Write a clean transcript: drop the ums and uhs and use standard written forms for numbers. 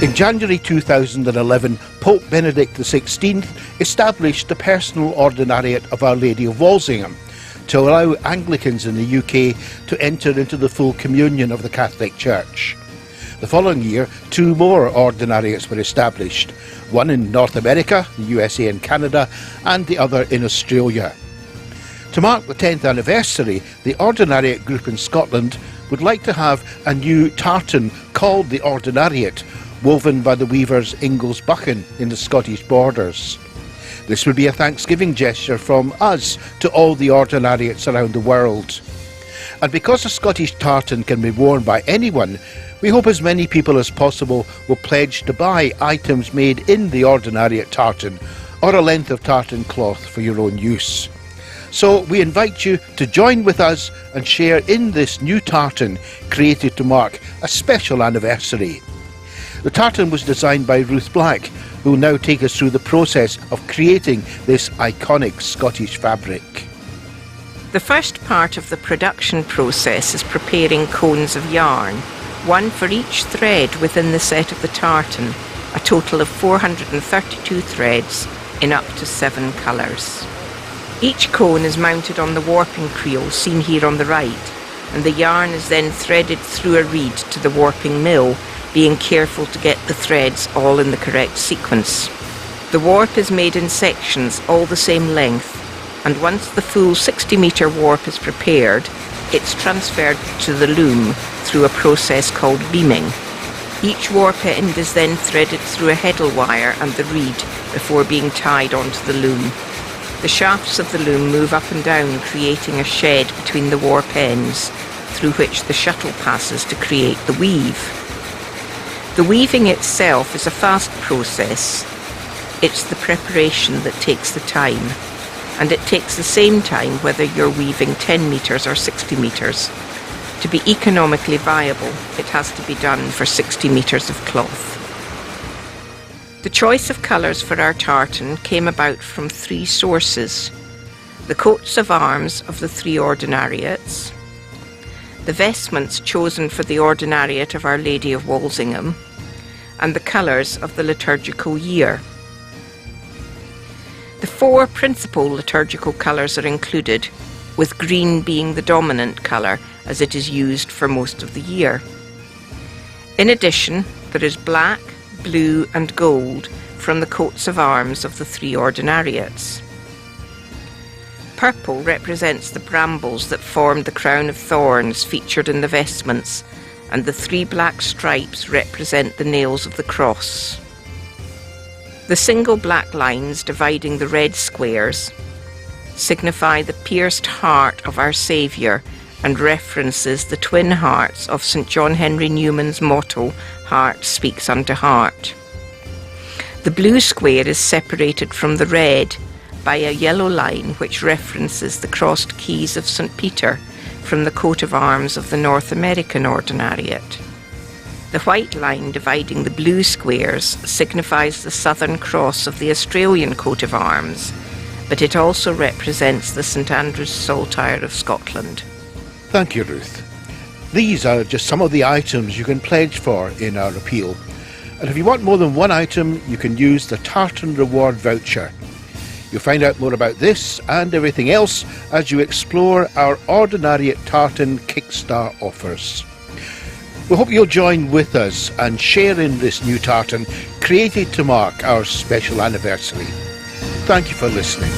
In January 2011, Pope Benedict XVI established the personal ordinariate of Our Lady of Walsingham to allow Anglicans in the UK to enter into the full communion of the Catholic Church. The following year, 2 more ordinariates were established, one in North America, the USA and Canada, and the other in Australia. To mark the 10th anniversary, the Ordinariate group in Scotland would like to have a new tartan called the Ordinariate, woven by the weavers Ingalls Buchan in the Scottish borders. This would be a thanksgiving gesture from us to all the Ordinariates around the world. And because a Scottish tartan can be worn by anyone, we hope as many people as possible will pledge to buy items made in the Ordinariate tartan or a length of tartan cloth for your own use. So we invite you to join with us and share in this new tartan created to mark a special anniversary. The tartan was designed by Ruth Black, who will now take us through the process of creating this iconic Scottish fabric. The first part of the production process is preparing cones of yarn, one for each thread within the set of the tartan, a total of 432 threads in up to 7 colours. Each cone is mounted on the warping creel seen here on the right, and the yarn is then threaded through a reed to the warping mill, being careful to get the threads all in the correct sequence. The warp is made in sections all the same length, and once the full 60-metre warp is prepared, it's transferred to the loom through a process called beaming. Each warp end is then threaded through a heddle wire and the reed before being tied onto the loom. The shafts of the loom move up and down, creating a shed between the warp ends, through which the shuttle passes to create the weave. The weaving itself is a fast process. It's the preparation that takes the time, and it takes the same time whether you're weaving 10 metres or 60 metres. To be economically viable, it has to be done for 60 metres of cloth. The choice of colours for our tartan came about from 3 sources: the coats of arms of the 3 Ordinariates, the vestments chosen for the Ordinariate of Our Lady of Walsingham, and the colours of the liturgical year. The 4 principal liturgical colours are included, with green being the dominant colour as it is used for most of the year. In addition, there is black, blue and gold from the coats of arms of the 3 Ordinariates. Purple represents the brambles that formed the crown of thorns featured in the vestments, and the 3 black stripes represent the nails of the cross. The single black lines dividing the red squares signify the pierced heart of our Saviour and references the twin hearts of St. John Henry Newman's motto, "Heart speaks unto heart." The blue square is separated from the red by a yellow line which references the crossed keys of St. Peter from the coat of arms of the North American Ordinariate. The white line dividing the blue squares signifies the Southern Cross of the Australian coat of arms, but it also represents the St. Andrew's Saltire of Scotland. Thank you, Ruth. These are just some of the items you can pledge for in our appeal. And if you want more than one item, you can use the Tartan Reward Voucher. You'll find out more about this and everything else as you explore our Ordinariate Tartan Kickstarter offers. We hope you'll join with us and share in this new tartan created to mark our special anniversary. Thank you for listening.